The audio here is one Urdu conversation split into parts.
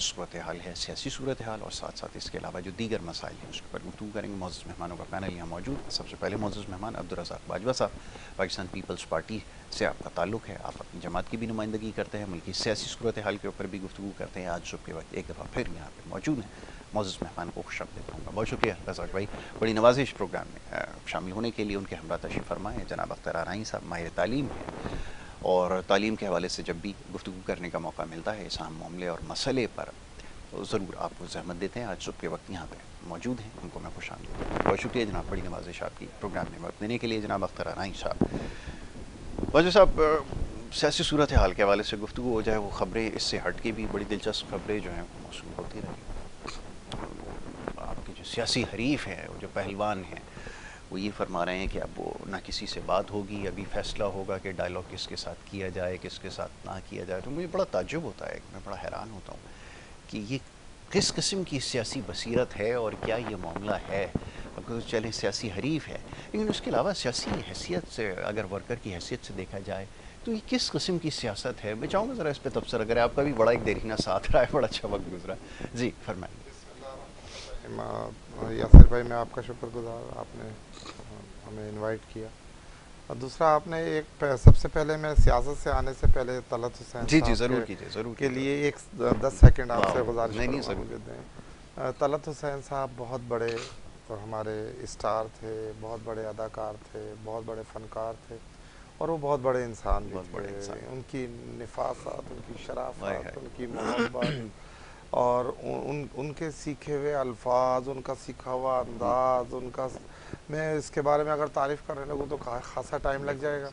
صورتحال ہے, سیاسی صورتحال, اور ساتھ ساتھ اس کے علاوہ جو دیگر مسائل ہیں اس کے اوپر گفتگو کریں گے. معزز مہمانوں کا پینل یہاں موجود ہے. سب سے پہلے معزز مہمان عبدالرزاق باجوہ صاحب, پاکستان پیپلز پارٹی سے آپ کا تعلق ہے, آپ اپنی جماعت کی بھی نمائندگی کرتے ہیں, ملک کی سیاسی صورتحال کے اوپر بھی گفتگو کرتے ہیں. آج صبح کے وقت ایک دفعہ پھر یہاں پہ موجود ہیں. معزز مہمان کو خوش آمدید کہوں گا. بہت شکریہ رزاق بھائی, بڑی نوازش پروگرام میں شامل ہونے کے لیے. ان کے ہمراہ تشریف فرما ہے جناب اختر آرائیں صاحب, ماہر تعلیم ہے, اور تعلیم کے حوالے سے جب بھی گفتگو کرنے کا موقع ملتا ہے اس اہم معاملے اور مسئلے پر تو ضرور آپ کو زحمت دیتے ہیں. آج صبح کے وقت یہاں پہ موجود ہیں, ان کو میں خوش آمدید. بہت شکریہ جناب, بڑی نوازش آپ کی پروگرام میں وقت دینے کے لیے. جناب اختر آرائیں صاحب, واجد صاحب, سیاسی صورتحال کے حوالے سے گفتگو ہو جائے, وہ خبریں اس سے ہٹ کے بھی بڑی دلچسپ خبریں جو ہیں موصول ہوتی رہی. آپ کے جو سیاسی حریف ہیں, وہ جو پہلوان ہیں, وہ یہ فرما رہے ہیں کہ اب وہ نہ کسی سے بات ہوگی, ابھی فیصلہ ہوگا کہ ڈائلاگ کس کے ساتھ کیا جائے, کس کے ساتھ نہ کیا جائے. تو مجھے بڑا تعجب ہوتا ہے, میں بڑا حیران ہوتا ہوں کہ یہ کس قسم کی سیاسی بصیرت ہے, اور کیا یہ معاملہ ہے. چلیں سیاسی حریف ہے, لیکن اس کے علاوہ سیاسی حیثیت سے, اگر ورکر کی حیثیت سے دیکھا جائے تو یہ کس قسم کی سیاست ہے. میں چاہوں گا ذرا اس پہ تبصرہ کریں, آپ کا بھی بڑا ایک دیرینہ ساتھ رہا ہے, بڑا اچھا وقت گزرا. جی فرمائیں. یاسر بھائی, میں آپ کا شکر گزار, آپ نے ہمیں انوائٹ کیا. اور دوسرا, آپ نے ایک سب سے پہلے میں سیاست سے آنے سے پہلے طلعت حسین جی صاحب ضرور کیجیے, ضرور کے کیجیے. لیے ایک 10 سیکنڈ آپ سے گزارش نہیں کروں گا, ضرور. مجھے دیں. طلعت حسین صاحب بہت بڑے ہمارے اسٹار تھے, بہت بڑے اداکار تھے, بہت بڑے فنکار تھے, اور وہ بہت بڑے انسان بھی بہت بڑے تھے. انسان. ان کی نفاست, ان کی شرافت, ان کی ہائے محبت, اور ان کے سیکھے ہوئے الفاظ, ان کا سیکھا ہوا انداز, ان کا, میں اس کے بارے میں اگر تعریف کرنے لگوں تو خاصا ٹائم لگ جائے گا.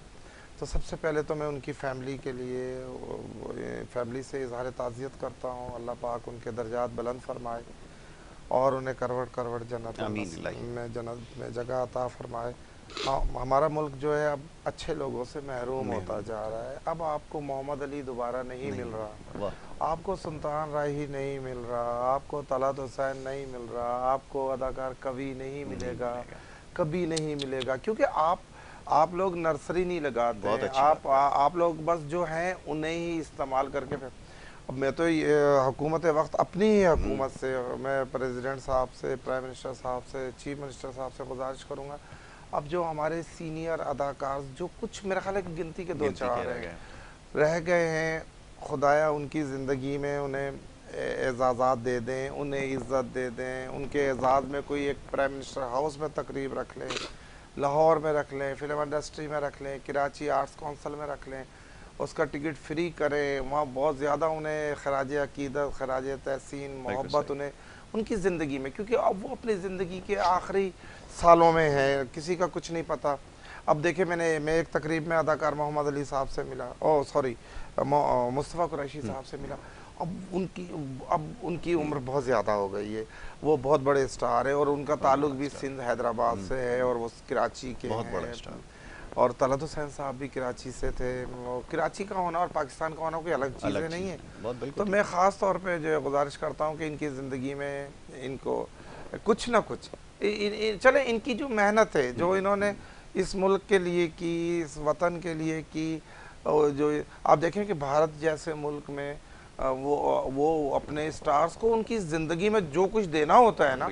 تو سب سے پہلے تو میں ان کی فیملی کے لیے, فیملی سے اظہار تعزیت کرتا ہوں. اللہ پاک ان کے درجات بلند فرمائے اور انہیں کروڑ کروڑ جنت آمین اللہ. میں جنت میں جگہ عطا فرمائے. ہمارا ملک جو ہے اب اچھے لوگوں سے محروم ہوتا جا رہا ہے. اب آپ کو محمد علی دوبارہ نہیں مل رہا, آپ کو سلطان راہی نہیں مل رہا, آپ کو طلعت حسین نہیں مل رہا, آپ کو اداکار کبھی نہیں ملے گا, کبھی نہیں ملے گا, کیونکہ آپ لوگ نرسری نہیں لگاتے ہیں. آپ لوگ بس جو ہیں انہیں ہی استعمال کر کے. اب میں تو حکومت وقت اپنی ہی حکومت سے, میں پریزیڈنٹ صاحب سے, پرائم منسٹر صاحب سے, چیف منسٹر صاحب سے گزارش کروں گا, اب جو ہمارے سینئر اداکار جو کچھ میرا خیال ہے کہ گنتی کے 2-4 رہ گئے ہیں, خدایا ان کی زندگی میں انہیں اعزازات دے دیں, انہیں عزت دے دیں. ان کے اعزاز میں کوئی ایک پرائم منسٹر ہاؤس میں تقریب رکھ لیں, لاہور میں رکھ لیں, فلم انڈسٹری میں رکھ لیں, کراچی آرٹس کونسل میں رکھ لیں, اس کا ٹکٹ فری کریں. وہاں بہت زیادہ انہیں خراج عقیدت, خراج تحسین, محبت انہیں ان کی زندگی میں, کیونکہ اب وہ اپنی زندگی کے آخری سالوں میں ہیں, کسی کا کچھ نہیں پتہ. اب دیکھیں, میں ایک تقریب میں اداکار محمد علی صاحب سے ملا, مصطفیٰ قریشی صاحب سے ملا. اب ان کی عمر بہت زیادہ ہو گئی ہے, وہ بہت بڑے اسٹار ہیں, اور ان کا تعلق بھی سندھ حیدرآباد سے ہے, اور وہ کراچی کے ہیں. اور طلعت حسین صاحب بھی کراچی سے تھے. کراچی کا ہونا اور پاکستان کا ہونا کوئی الگ چیزیں نہیں ہیں. تو میں خاص طور پہ جو گزارش کرتا ہوں کہ ان کی زندگی میں ان کو کچھ نہ کچھ, چلے ان کی جو محنت ہے, جو انہوں نے اس ملک کے لیے کی, اس وطن کے لیے کی, جو آپ دیکھیں کہ بھارت جیسے ملک میں وہ اپنے اسٹارز کو ان کی زندگی میں جو کچھ دینا ہوتا ہے نا,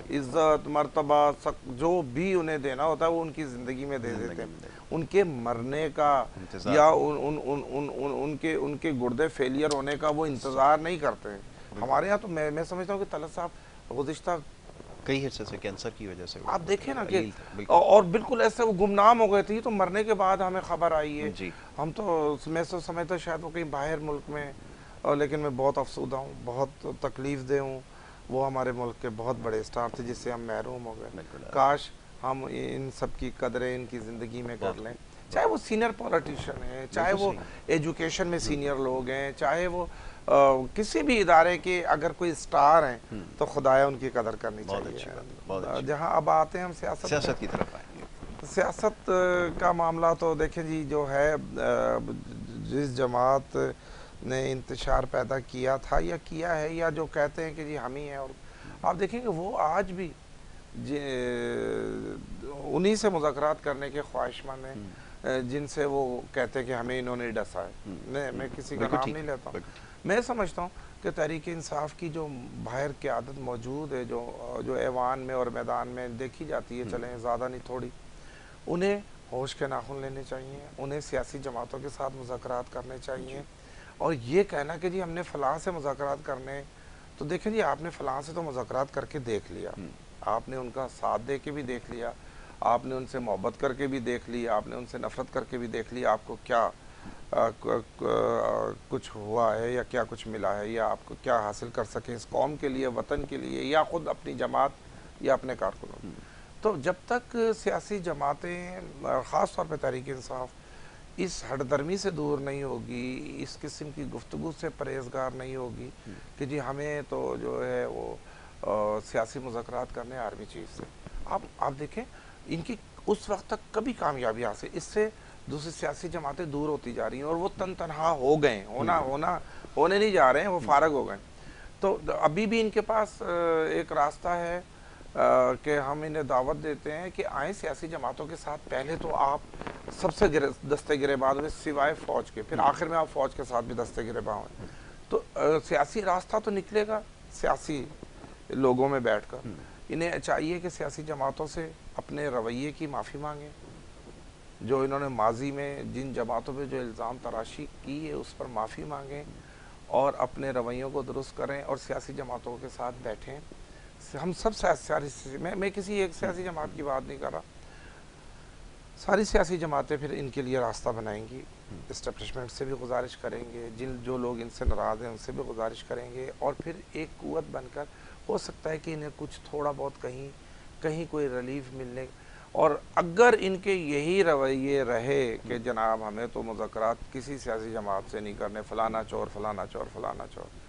عزت, مرتبہ, جو بھی انہیں دینا ہوتا ہے وہ ان کی زندگی میں دے دیتے ہیں. ان کے مرنے کا یا ان کے گردے فیلئر ہونے کا وہ انتظار نہیں کرتے. ہمارے ہاں تو میں سمجھتا ہوں کہ طلعت صاحب گزشتہ کئی حصے سے کینسر کی وجہ سے آپ دیکھیں نا کہ, اور بالکل ایسے وہ گمنام ہو گئے تھے. تو مرنے کے بعد ہمیں خبر آئی ہے, ہم تو میں سمجھتا شاید وہ کہیں باہر ملک میں, لیکن میں بہت افسردہ ہوں, بہت تکلیف دہ ہوں. وہ ہمارے ملک کے بہت بڑے اسٹار تھے جس سے ہم محروم ہو گئے. کاش ہم ان سب کی قدریں ان کی زندگی میں کر لیں, چاہے وہ سینئر پولیٹیشین ہیں, چاہے وہ ایجوکیشن میں سینئر لوگ ہیں, چاہے وہ کسی بھی ادارے کے اگر کوئی اسٹار ہیں, تو خدایا ان کی قدر کرنی چاہیے. جہاں اب آتے ہیں ہم سیاست کی طرف آئیں گے. سیاست کا معاملہ تو دیکھیں جی, جو ہے جس جماعت نے انتشار پیدا کیا تھا یا کیا ہے, یا جو کہتے ہیں کہ جی ہم ہی ہیں, اور آپ دیکھیں کہ وہ آج بھی انہی سے مذاکرات کرنے کے خواہش مند ہیں. جن سے وہ کہتے ہیں کہ ہمیں انہوں نے ڈسا ہے. میں کسی کا نام نہیں لیتا ہوں. میں سمجھتا ہوں کہ تحریک انصاف کی جو باہر قیادت موجود ہے، جو ایوان میں اور میدان میں دیکھی جاتی ہے، چلیں زیادہ نہیں تھوڑی، انہیں ہوش کے ناخن لینے چاہیے، انہیں سیاسی جماعتوں کے ساتھ مذاکرات کرنے چاہیے. اور یہ کہنا کہ جی ہم نے فلاں سے مذاکرات کرنے، تو دیکھیں جی آپ نے فلاں سے تو مذاکرات کر کے دیکھ لیا، آپ نے ان کا ساتھ دے کے بھی دیکھ لیا، آپ نے ان سے محبت کر کے بھی دیکھ لی، آپ نے ان سے نفرت کر کے بھی دیکھ لی، آپ کو کیا کچھ ہوا ہے یا کیا کچھ ملا ہے، یا آپ کو کیا حاصل کر سکیں اس قوم کے لیے، وطن کے لیے، یا خود اپنی جماعت یا اپنے کارکنوں. تو جب تک سیاسی جماعتیں، خاص طور پہ تحریک انصاف، اس ہٹ درمی سے دور نہیں ہوگی، اس قسم کی گفتگو سے پرہیزگار نہیں ہوگی کہ جی ہمیں تو جو ہے وہ سیاسی مذاکرات کرنے آرمی چیف سے، آپ دیکھیں ان کی اس وقت تک کبھی کامیابی حاصل، اس سے دوسری سیاسی جماعتیں دور ہوتی جا رہی ہیں اور وہ تنہا ہو گئے، ہونے نہیں جا رہے ہیں، وہ فارغ ہو گئے. تو ابھی بھی ان کے پاس ایک راستہ ہے کہ ہم انہیں دعوت دیتے ہیں کہ آئیں سیاسی جماعتوں کے ساتھ، پہلے تو آپ سب سے دستے گریباں ہوئے سوائے فوج کے، پھر آخر میں آپ فوج کے ساتھ بھی دستے گریباں ہوئے. تو سیاسی راستہ تو نکلے گا سیاسی لوگوں میں بیٹھ کر. انہیں چاہیے کہ سیاسی جماعتوں سے اپنے رویے کی معافی مانگیں، جو انہوں نے ماضی میں جن جماعتوں پہ جو الزام تراشی کی ہے اس پر معافی مانگیں اور اپنے رویوں کو درست کریں اور سیاسی جماعتوں کے ساتھ بیٹھیں. ہم سب سیاسی، میں کسی ایک سیاسی جماعت کی بات نہیں کر رہا، ساری سیاسی جماعتیں پھر ان کے لیے راستہ بنائیں گی. اسٹیبلشمنٹ سے بھی گزارش کریں گے، جو لوگ ان سے ناراض ہیں ان سے بھی گزارش کریں گے، اور پھر ایک قوت بن کر ہو سکتا ہے کہ انہیں کچھ تھوڑا بہت کہیں کوئی ریلیف ملنے. اور اگر ان کے یہی رویے رہے کہ جناب ہمیں تو مذاکرات کسی سیاسی جماعت سے نہیں کرنے، فلانا چور فلانا چور فلانا چور،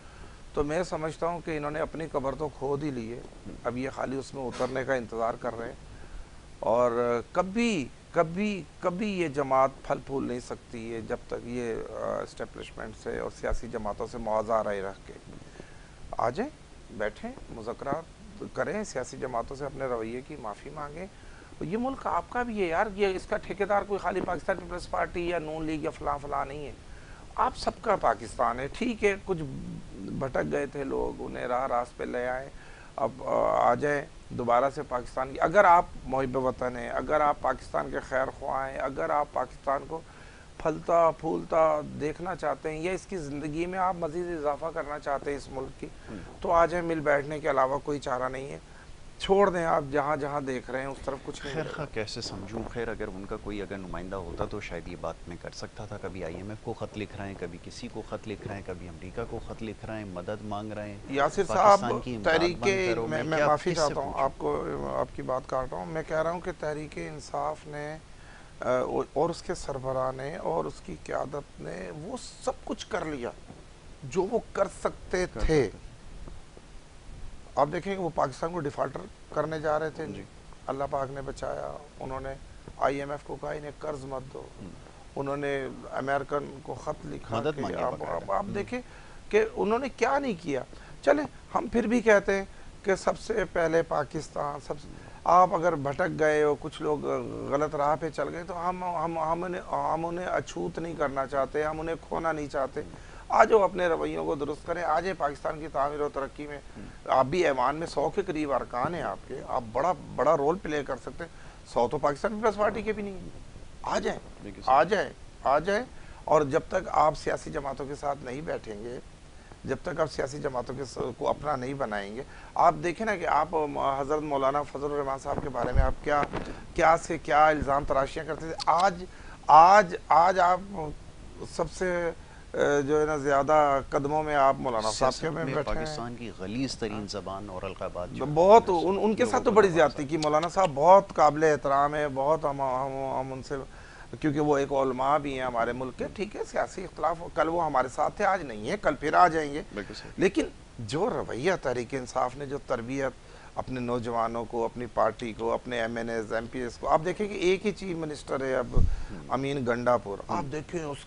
تو میں سمجھتا ہوں کہ انہوں نے اپنی قبر تو کھود ہی لی ہے. اب یہ خالی اس میں اترنے کا انتظار کر رہے ہیں. اور کبھی یہ جماعت پھل پھول نہیں سکتی ہے جب تک یہ اسٹیبلشمنٹ سے اور سیاسی جماعتوں سے معاوضہ رائے رکھ کے. آ جائیں، بیٹھیں، مذاکرات کریں، سیاسی جماعتوں سے اپنے رویے کی معافی مانگیں. یہ ملک آپ کا بھی ہے یار، یہ اس کا ٹھیکیدار کوئی خالی پاکستان پیپلز پارٹی یا نون لیگ یا فلاں نہیں ہے، آپ سب کا پاکستان ہے. ٹھیک ہے کچھ بھٹک گئے تھے لوگ، انہیں راست پہ لے آئے، اب آ جائیں دوبارہ سے پاکستان کی. اگر آپ محب وطن ہیں، اگر آپ پاکستان کے خیر خواہ ہیں، اگر آپ پاکستان کو پھلتا پھولتا دیکھنا چاہتے ہیں یا اس کی زندگی میں آپ مزید اضافہ کرنا چاہتے ہیں اس ملک کی، تو آ جائیں. مل بیٹھنے کے علاوہ کوئی چارہ نہیں ہے. چھوڑ دیں آپ جہاں دیکھ رہے ہیں اس طرف کچھ نہیں. خیر کیسے سمجھوں، خیر اگر ان کا کوئی نمائندہ ہوتا تو شاید یہ بات میں کر سکتا تھا. کبھی IMF کو خط لکھ رہے ہیں، کبھی کسی کو خط لکھ رہے ہیں، کبھی امریکہ کو خط لکھ رہے ہیں، مدد مانگ رہے ہیں. یاسر صاحب، تحریک، میں معافی چاہتا ہوں آپ کی بات کاٹ رہا ہوں. میں کہہ رہا ہوں کہ تحریک انصاف نے اور اس کے سربراہ نے اور اس کی قیادت نے وہ سب کچھ کر لیا جو وہ کر سکتے تھے. آپ دیکھیں کہ وہ پاکستان کو ڈیفالٹر کرنے جا رہے تھے، اللہ پاک نے بچایا. انہوں نے IMF کو کہا انہیں قرض مت دو، انہوں نے امریکن کو خط لکھا کہ آپ دیکھیں کہ انہوں نے کیا نہیں کیا. چلیں ہم پھر بھی کہتے ہیں کہ سب سے پہلے پاکستان، آپ اگر بھٹک گئے ہو، کچھ لوگ غلط راہ پہ چل گئے، تو ہم انہیں اچھوت نہیں کرنا چاہتے، ہم انہیں کھونا نہیں چاہتے. آج وہ اپنے رویوں کو درست کریں. آج پاکستان کی تعمیر و ترقی میں آپ بھی ایوان میں 100 کے قریب ارکان ہیں آپ کے، آپ بڑا رول پلے کر سکتے ہیں. 100 تو پاکستان پیپلز پارٹی کے بھی نہیں ہیں. آ جائیں. اور جب تک آپ سیاسی جماعتوں کے ساتھ نہیں بیٹھیں گے، جب تک آپ سیاسی جماعتوں کو اپنا نہیں بنائیں گے، آپ دیکھیں نا کہ آپ حضرت مولانا فضل الرحمان صاحب کے بارے میں آپ کیا الزام تراشیاں کرتے تھے. آج آپ سب سے جو ہے نا زیادہ قدموں میں آپ مولانا صاحب کے میں بیٹھے ہیں. پاکستان کی غلیظ ترین زبان اور القابات بہت ان کے ساتھ تو بڑی زیادتی کی. مولانا صاحب بہت قابل احترام ہے، بہت ہم ان سے، کیونکہ وہ ایک علماء بھی ہیں ہمارے ملک کے. ٹھیک ہے سیاسی اختلاف، کل وہ ہمارے ساتھ تھے، آج نہیں ہے، کل پھر آ جائیں گے. لیکن جو رویہ تحریک انصاف نے، جو تربیت اپنے نوجوانوں کو، اپنی پارٹی کو، اپنے MNAs MPs کو، آپ دیکھیں کہ ایک ہی چیف منسٹر ہے اب امین گنڈا پور. آپ دیکھیں اس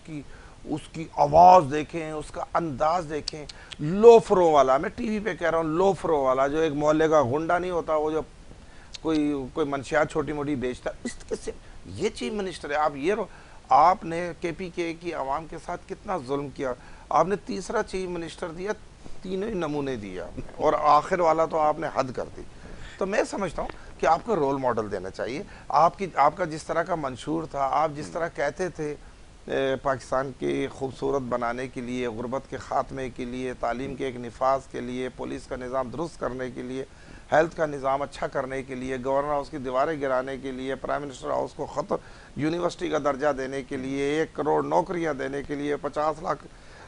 کی آواز دیکھیں، اس کا انداز دیکھیں، لوفروں والا. میں ٹی وی پہ کہہ رہا ہوں لوفروں والا، جو ایک محلے کا غنڈہ نہیں ہوتا، وہ جو کوئی منشیات چھوٹی موٹی بیچتا، اس یہ چیف منسٹر ہے. آپ نے کے پی کے کی عوام کے ساتھ کتنا ظلم کیا. آپ نے تیسرا چیف منسٹر دیا, تینوں ہی نمونے دیا اور آخر والا تو آپ نے حد کر دی. تو میں سمجھتا ہوں کہ آپ کو رول ماڈل دینا چاہیے. آپ کا جس طرح کا منشور تھا, آپ جس طرح کہتے تھے پاکستان کی خوبصورت بنانے کے لیے, غربت کے خاتمے کے لیے, تعلیم کے ایک نفاذ کے لیے, پولیس کا نظام درست کرنے کے لیے, ہیلتھ کا نظام اچھا کرنے کے لیے, گورنر ہاؤس کی دیواریں گرانے کے لیے, پرائم منسٹر ہاؤس کو یونیورسٹی کا درجہ دینے کے لیے, 1 کروڑ نوکریاں دینے کے لیے, 50 لاکھ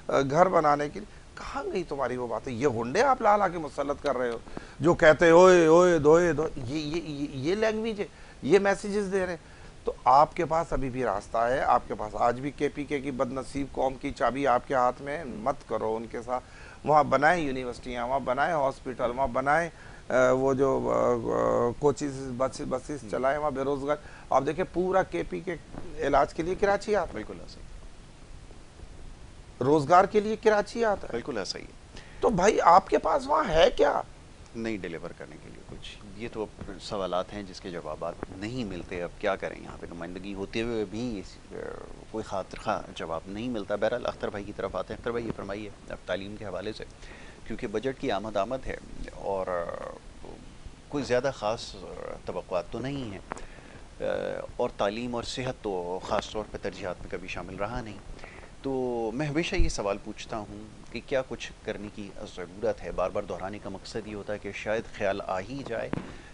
گھر بنانے کے لیے, کہاں گئی تمہاری وہ باتیں؟ یہ گنڈے آپ لا کے مسلط کر رہے ہو جو کہتے اوئے اوئے دوئے دو, یہ لینگویج ہے, یہ میسیجز دے رہے ہیں. تو آپ کے پاس ابھی بھی راستہ ہے. آپ کے پاس آج بھی کے پی کے کی بد نصیب قوم کی چابی آپ کے ہاتھ میں. مت کرو ان کے ساتھ. وہاں بنائیں یونیورسٹیاں, وہاں بنائیں ہاسپٹل, وہاں بنائیں وہ جو کوچز بسز چلائیں, وہاں بے روزگار. آپ دیکھیں پورا کے پی کے علاج کے لیے کراچی آتا ہے, بالکل ایسا ہی, روزگار کے لیے کراچی آتا ہے. بالکل ایسا ہی ہے. تو بھائی آپ کے پاس وہاں ہے کیا نہیں ڈیلیور کرنے کے لیے کچھ. یہ تو سوالات ہیں جس کے جوابات نہیں ملتے. اب کیا کریں, یہاں پہ نمائندگی ہوتے ہوئے بھی کوئی خاطر خواہ جواب نہیں ملتا. بہرحال اختر بھائی کی طرف آتے ہیں. اختر بھائی یہ فرمائیے اب تعلیم کے حوالے سے, کیونکہ بجٹ کی آمد ہے اور کوئی زیادہ خاص توقعات تو نہیں ہیں, اور تعلیم اور صحت تو خاص طور پہ ترجیحات میں کبھی شامل رہا نہیں. تو میں ہمیشہ یہ سوال پوچھتا ہوں کہ کیا کچھ کرنے کی ضرورت ہے. بار بار دہرانے کا مقصد یہ ہوتا ہے کہ شاید خیال آ ہی جائے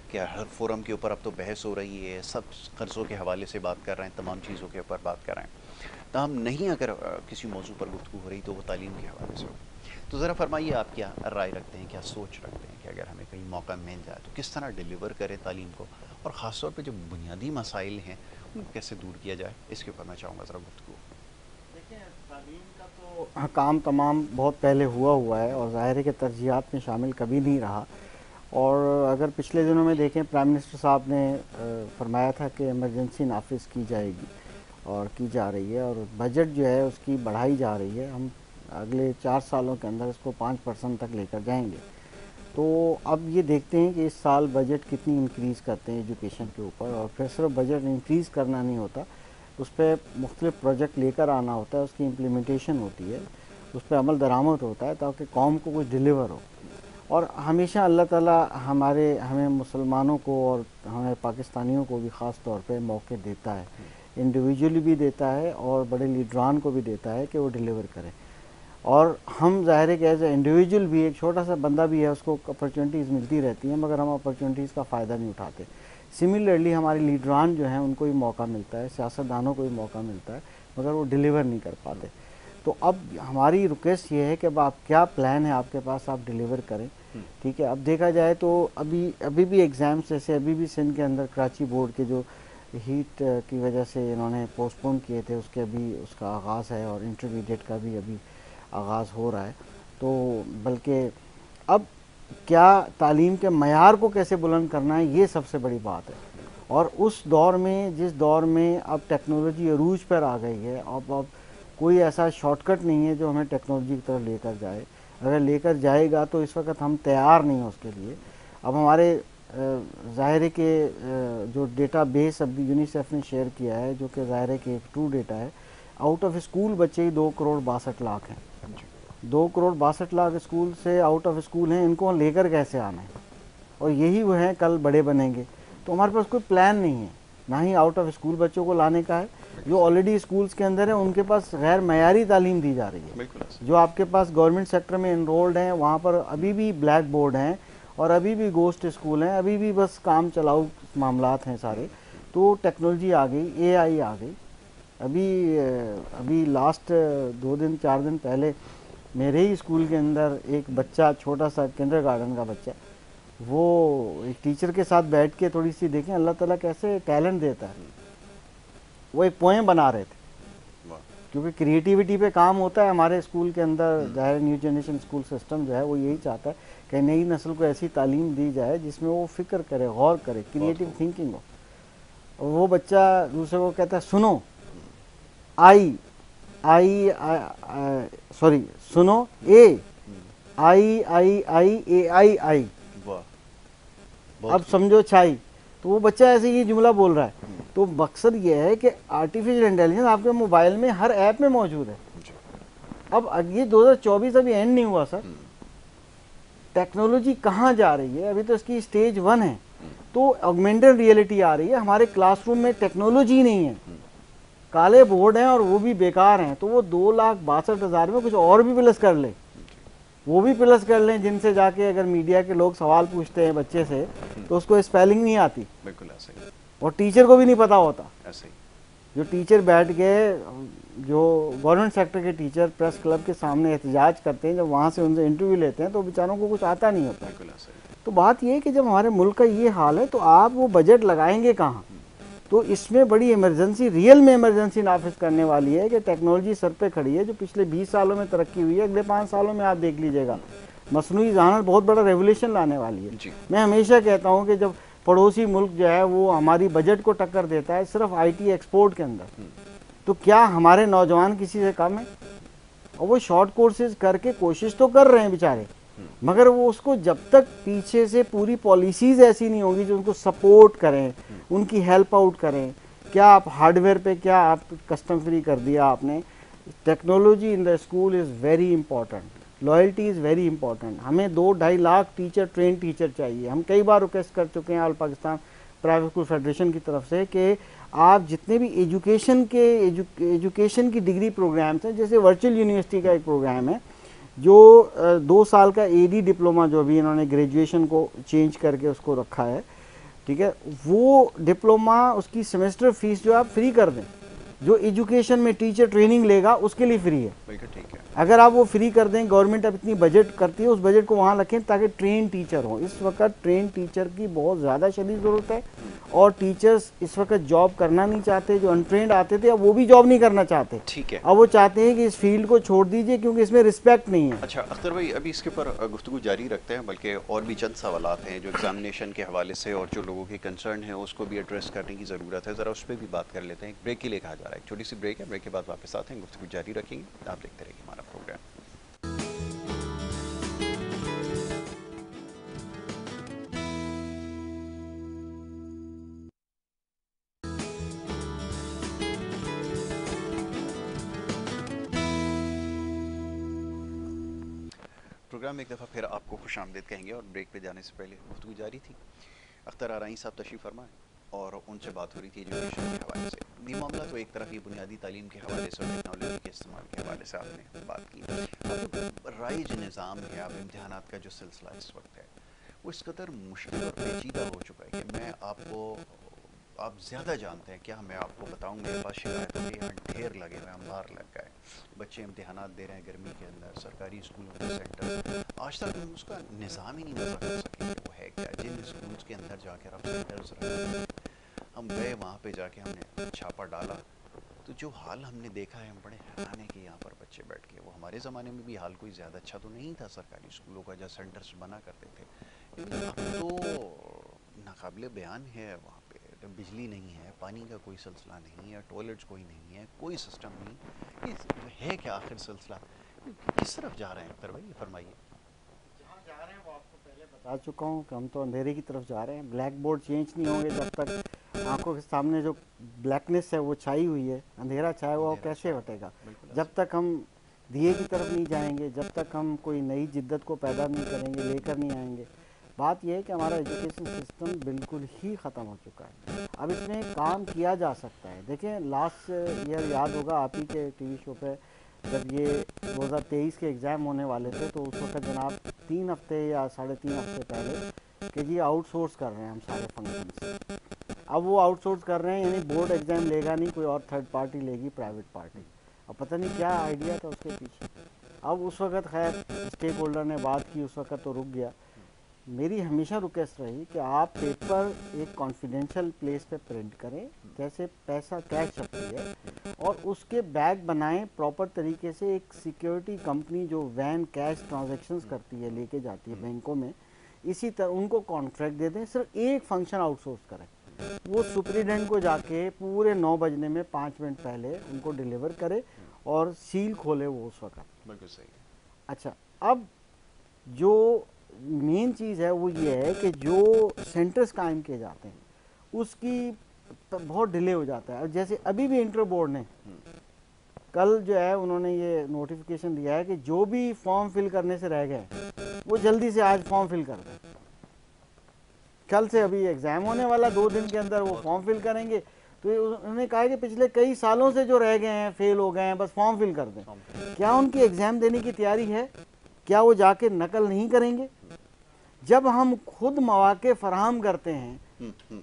کہ ہر فورم کے اوپر اب تو بحث ہو رہی ہے, سب قرضوں کے حوالے سے بات کر رہے ہیں, تمام چیزوں کے اوپر بات کر رہے ہیں, تاہم نہیں اگر کسی موضوع پر گفتگو ہو رہی تو وہ تعلیم کے حوالے سے ہو. تو ذرا فرمائیے آپ کیا رائے رکھتے ہیں, کیا سوچ رکھتے ہیں کہ اگر ہمیں کہیں موقع مل جائے تو کس طرح ڈیلیور کریں تعلیم کو, اور خاص طور پہ جو بنیادی مسائل ہیں ان کو کیسے دور کیا جائے. اس کے اوپر میں چاہوں گا ذرا گفتگو. تعلیم کا تو کام تمام بہت پہلے ہوا ہے اور ظاہر ہے کہ ترجیحات میں شامل کبھی نہیں رہا. اور اگر پچھلے دنوں میں دیکھیں پرائم منسٹر صاحب نے فرمایا تھا کہ ایمرجنسی نافذ کی جائے گی اور کی جا رہی ہے, اور بجٹ جو ہے اس کی بڑھائی جا رہی ہے. ہم اگلے 4 سالوں کے اندر اس کو 5% تک لے کر جائیں گے. تو اب یہ دیکھتے ہیں کہ اس سال بجٹ کتنی انکریز کرتے ہیں ایجوکیشن کے اوپر, اور پھر صرف بجٹ انکریز کرنا نہیں ہوتا, اس پہ مختلف پروجیکٹ لے کر آنا ہوتا ہے, اس کی امپلیمنٹیشن ہوتی ہے, اس پہ عمل درآمد ہوتا ہے تاکہ قوم کو کچھ ڈیلیور ہو. اور ہمیشہ اللہ تعالیٰ ہمیں مسلمانوں کو اور ہمیں پاکستانیوں کو بھی خاص طور پہ موقع دیتا ہے, انڈیویجولی بھی دیتا ہے اور بڑے لیڈران کو بھی دیتا ہے کہ وہ ڈیلیور کریں. اور ہم ظاہر ہے کہ ایز اے انڈیویجول بھی, ایک چھوٹا سا بندہ بھی ہے, اس کو اپرچونیٹیز ملتی رہتی ہیں مگر ہم اپرچونیٹیز کا فائدہ نہیں اٹھاتے. سملرلی ہمارے لیڈران جو ہیں ان کو بھی موقع ملتا ہے, سیاستدانوں کو بھی موقع ملتا ہے, مگر وہ ڈیلیور نہیں کر پاتے. تو اب ہماری ریکویسٹ یہ ہے کہ اب آپ کیا پلان ہے آپ کے پاس, آپ ڈیلیور کریں. ٹھیک ہے, اب دیکھا جائے تو ابھی بھی ایگزامس جیسے ابھی بھی سندھ کے اندر کراچی بورڈ کے جو ہیٹ کی وجہ سے انہوں نے پوسٹ پون کیے تھے, اس کے ابھی اس کا آغاز ہے, اور انٹرمیڈیٹ کا بھی ابھی آغاز ہو رہا ہے. تو بلکہ اب کیا تعلیم کے معیار کو کیسے بلند کرنا ہے یہ سب سے بڑی بات ہے. اور اس دور میں, جس دور میں اب ٹیکنالوجی عروج پر آ گئی ہے, اب کوئی ایسا شارٹ کٹ نہیں ہے جو ہمیں ٹیکنالوجی کی طرف لے کر جائے. اگر لے کر جائے گا تو اس وقت ہم تیار نہیں ہیں اس کے لیے. اب ہمارے ظاہر ہے کہ جو ڈیٹا بیس اب یونیسیف نے شیئر کیا ہے, جو کہ ظاہر ہے کہ ایک ٹرو ڈیٹا ہے, آؤٹ آف اسکول بچے ہی 2 کروڑ 62 لاکھ ہیں. 2 کروڑ 62 لاکھ اسکول سے آؤٹ آف اسکول ہیں, ان کو لے کر کیسے آنا ہے, اور یہی وہ ہیں کل بڑے بنیں گے. تو ہمارے پاس کوئی پلان نہیں ہے, نہ ہی آؤٹ آف اسکول بچوں کو لانے کا ہے. جو آلریڈی اسکولز کے اندر ہیں ان کے پاس غیر معیاری تعلیم دی جا رہی ہے. جو آپ کے پاس گورنمنٹ سیکٹر میں انرولڈ ہیں وہاں پر ابھی بھی بلیک بورڈ ہیں, اور ابھی بھی گوسٹ اسکول ہیں, ابھی بھی بس کام چلاؤ معاملات ہیں سارے. تو ٹیکنالوجی آ گئی, اے آئی آ گئی. ابھی لاسٹ 2 دن 4 دن پہلے میرے ہی اسکول کے اندر ایک بچہ, چھوٹا سا کنڈر گارڈن کا بچہ, وہ ایک ٹیچر کے ساتھ بیٹھ کے تھوڑی سی دیکھیں اللہ تعالیٰ کیسے ٹیلنٹ دیتا ہے. وہ ایک پوئم بنا رہے تھے, کیونکہ کریٹیوٹی پہ کام ہوتا ہے ہمارے اسکول کے اندر. ظاہر نیو جنریشن اسکول سسٹم جو ہے وہ یہی چاہتا ہے کہ نئی نسل کو ایسی تعلیم دی جائے جس میں وہ فکر کرے, غور کرے, کریٹیو تھنکنگ ہو. وہ بچہ دوسرے کو کہتا ہے سنو سنو آئی. اب سمجھو چھائی. تو وہ بچہ ایسے ہی جملہ بول رہا ہے. تو مقصد یہ ہے کہ آرٹیفیشل انٹیلیجنس آپ کے موبائل میں ہر ایپ میں موجود ہے. اب یہ 2024 ابھی اینڈ نہیں ہوا سر. ٹیکنالوجی کہاں جا رہی ہے؟ ابھی تو اس کی سٹیج 1 ہے. تو آگمنٹڈ ریئلٹی آ رہی ہے. ہمارے کلاس روم میں ٹیکنالوجی نہیں ہے, کالے بورڈ ہیں اور وہ بھی بیکار ہیں. تو وہ 2,62,000 میں کچھ اور بھی پلس کر لے, وہ بھی پلس کر لیں, جن سے جا کے اگر میڈیا کے لوگ سوال پوچھتے ہیں بچے سے تو اس کو اسپیلنگ نہیں آتی, بالکل ایسے ہی, اور ٹیچر کو بھی نہیں پتا ہوتا. ایسے ہی جو ٹیچر بیٹھ گئے, جو گورنمنٹ سیکٹر کے ٹیچر پریس کلب کے سامنے احتجاج کرتے ہیں, جب وہاں سے ان سے انٹرویو لیتے ہیں تو بیچاروں کو کچھ آتا نہیں ہوتا. بالکل ایسے ہی. تو بات یہ ہے کہ جب ہمارے ملک کا یہ حال ہے تو آپ وہ بجٹ لگائیں گے کہاں؟ تو اس میں بڑی ایمرجنسی, ریئل میں ایمرجنسی نافذ کرنے والی ہے کہ ٹیکنالوجی سر پہ کھڑی ہے. جو پچھلے 20 سالوں میں ترقی ہوئی ہے, اگلے 5 سالوں میں آپ دیکھ لیجئے گا مصنوعی ذہانت بہت بڑا ریولیوشن لانے والی ہے. میں ہمیشہ کہتا ہوں کہ جب پڑوسی ملک جو ہے وہ ہماری بجٹ کو ٹکر دیتا ہے صرف آئی ٹی ایکسپورٹ کے اندر, تو کیا ہمارے نوجوان کسی سے کم ہیں؟ اور وہ شارٹ کورسز کر کے کوشش تو کر رہے ہیں بیچارے, مگر وہ اس کو جب تک پیچھے سے پوری پالیسیز ایسی نہیں ہوگی جو ان کو سپورٹ کریں, ان کی ہیلپ آؤٹ کریں. کیا آپ ہارڈ ویئر پہ کیا آپ کسٹم فری کر دیا آپ نے؟ Technology in the school is very important, loyalty is very important. ہمیں 2-2.5 لاکھ ٹیچر, ٹرین ٹیچر چاہیے. ہم کئی بار ریکویسٹ کر چکے ہیں آل پاکستان پرائیویٹ اسکول فیڈریشن کی طرف سے کہ آپ جتنے بھی ایجوکیشن کی ڈگری پروگرامس ہیں, جیسے ورچوئل یونیورسٹی کا ایک پروگرام ہے جو 2 سال کا اے ڈی ڈپلوما, جو ابھی انہوں نے گریجویشن کو چینج کر کے اس کو رکھا ہے, ٹھیک ہے, وہ ڈپلوما اس کی سیمسٹر فیس جو آپ فری کر دیں. جو ایجوکیشن میں ٹیچر ٹریننگ لے گا اس کے لیے فری ہے. بالکل ٹھیک ہے. اگر آپ وہ فری کر دیں, گورنمنٹ اب اتنی بجٹ کرتی ہے, اس بجٹ کو وہاں رکھیں تاکہ ٹرین ٹیچر ہوں. اس وقت ٹرین ٹیچر کی بہت زیادہ شدید ضرورت ہے, اور ٹیچرز اس وقت جاب کرنا نہیں چاہتے. جو انٹرینڈ آتے تھے اب وہ بھی جاب نہیں کرنا چاہتے. ٹھیک ہے. اب وہ چاہتے ہیں کہ اس فیلڈ کو چھوڑ دیجئے کیونکہ اس میں رسپیکٹ نہیں ہے. اچھا اختر بھائی, ابھی اس کے اوپر گفتگو جاری رکھتے ہیں, بلکہ اور بھی چند سوالات ہیں جو ایگزامینیشن کے حوالے سے اور جو لوگوں کے کنسرن ہیں اس کو بھی ایڈریس کرنے کی ضرورت ہے. ذرا اس پہ بھی بات کر لیتے ہیں. ایک بریک کے لیے کہا جا رہا ہے, ایک چھوٹی سی بریک ہے, بریک کے بعد واپس آتے ہیں, گفتگو جاری رکھیں گے. آپ دیکھتے رہیے ہمارا پروگرام. پروگرام ایک دفعہ پھر آپ کو خوش آمدید کہیں گے, اور بریک پہ جانے سے پہلے گفتگو جاری تھی. اختر آرائیں صاحب تشریف فرمائیں, اور ان سے بات ہو رہی تھی ایجوکیشن کے حوالے سے. یہ معاملہ تو ایک طرف یہ بنیادی تعلیم کے حوالے سے اور ٹیکنالوجی کے استعمال کے حوالے سے آپ نے بات کی. اب جو رائج نظام ہے, اب امتحانات کا جو سلسلہ اس وقت ہے وہ اس قدر مشکل اور پیچیدہ ہو چکا ہے کہ میں آپ زیادہ جانتے ہیں کیا. میں آپ کو بتاؤں, میرے پاس شکایت ہوئی, یہاں ڈھیر لگے ہوئے, انبار لگ گئے, بچے امتحانات دے رہے ہیں گرمی کے اندر. سرکاری اسکولوں کے سینٹر آج تک ہم اس کا نظام ہی نہیں وضع کر سکے کہ وہ ہے کیا. جن اسکولس کے اندر جا کے اب سینٹرز رکھے, ہم گئے وہاں پہ جا کے ہم نے چھاپا ڈالا, تو جو حال ہم نے دیکھا ہے ہم بڑے حیران ہیں کہ یہاں پر بچے بیٹھ کے, وہ ہمارے زمانے میں بھی حال کوئی زیادہ اچھا تو نہیں تھا سرکاری اسکولوں کا جہاں سینٹرز بنا کرتے تھے, لیکن اب تو ناقابل بیان ہے. وہاں پہ بجلی نہیں ہے, پانی کا کوئی سلسلہ نہیں ہے, ٹوائلٹس کوئی نہیں ہے, کوئی سسٹم نہیں. یہ ہے کیا آخر سلسلہ, کس طرف جا رہے ہیں اختر بھائی, یہ فرمائیے. جہاں جا رہے ہیں وہ آپ کو پہلے بتا چکا ہوں کہ ہم تو اندھیرے کی طرف جا رہے ہیں. بلیک بورڈ چینج نہیں ہوں گے جب تک آنکھوں کے سامنے جو بلیکنس ہے وہ چھائی ہوئی ہے, اندھیرا چھایا ہوا وہ کیسے ہٹے گا. جب تک ہم دیے کی طرف نہیں جائیں گے, جب تک ہم کوئی نئی جدت کو پیدا نہیں کریں گے, لے کر نہیں آئیں گے. بات یہ ہے کہ ہمارا ایجوکیشن سسٹم بالکل ہی ختم ہو چکا ہے. اب اس میں کام کیا جا سکتا ہے. دیکھیں لاسٹ ایئر یاد ہوگا آپ ہی کے ٹی وی شو پہ جب یہ 2023 کے ایگزام ہونے والے تھے تو اس وقت جناب 3 ہفتے یا 3.5 ہفتے پہلے کہ جی آؤٹ سورس کر رہے ہیں ہم سارے فنکشنس. اب وہ آؤٹ سورس کر رہے ہیں, یعنی بورڈ ایگزام لے گا نہیں کوئی اور تھرڈ پارٹی لے گی, پرائیویٹ پارٹی. اب پتہ نہیں کیا آئیڈیا تھا اس کے پیچھے. اب اس وقت خیر اسٹیک ہولڈر نے بات کی, اس وقت تو رک گیا. میری ہمیشہ ریکویسٹ رہی کہ آپ پیپر ایک کانفیڈینشیل پلیس پہ پرنٹ کریں, جیسے پیسہ کیش چھپتی ہے, اور اس کے بیگ بنائیں پراپر طریقے سے. ایک سیکیورٹی کمپنی جو وین کیش ٹرانزیکشنز کرتی ہے, لے کے جاتی ہے بینکوں میں, اسی طرح ان کو کانٹریکٹ دے دیں, صرف ایک فنکشن آؤٹ سورس کریں. وہ سپریڈنٹ کو جا کے پورے 9 بجنے میں 5 منٹ پہلے ان کو ڈیلیور کرے اور سیل کھولے وہ اس وقت. بالکل صحیح. اچھا, اب جو مین چیز ہے وہ یہ ہے کہ جو سینٹرز قائم کیے جاتے ہیں اس کی بہت ڈیلے ہو جاتا ہے. جیسے ابھی بھی انٹر بورڈ نے کل جو ہے انہوں نے یہ نوٹیفیکیشن دیا ہے کہ جو بھی فارم فل کرنے سے رہ گئے وہ جلدی سے آج فارم فل کر دیں. کل سے ابھی ایگزام ہونے والا, 2 دن کے اندر وہ فارم فل کریں گے. تو انہوں نے کہا کہ پچھلے کئی سالوں سے جو رہ گئے ہیں, فیل ہو گئے ہیں, بس فارم فل کر دیں. کیا ان کی ایگزام دینے کی تیاری ہے؟ کیا وہ جا کے نقل نہیں کریں گے؟ جب ہم خود مواقع فراہم کرتے ہیں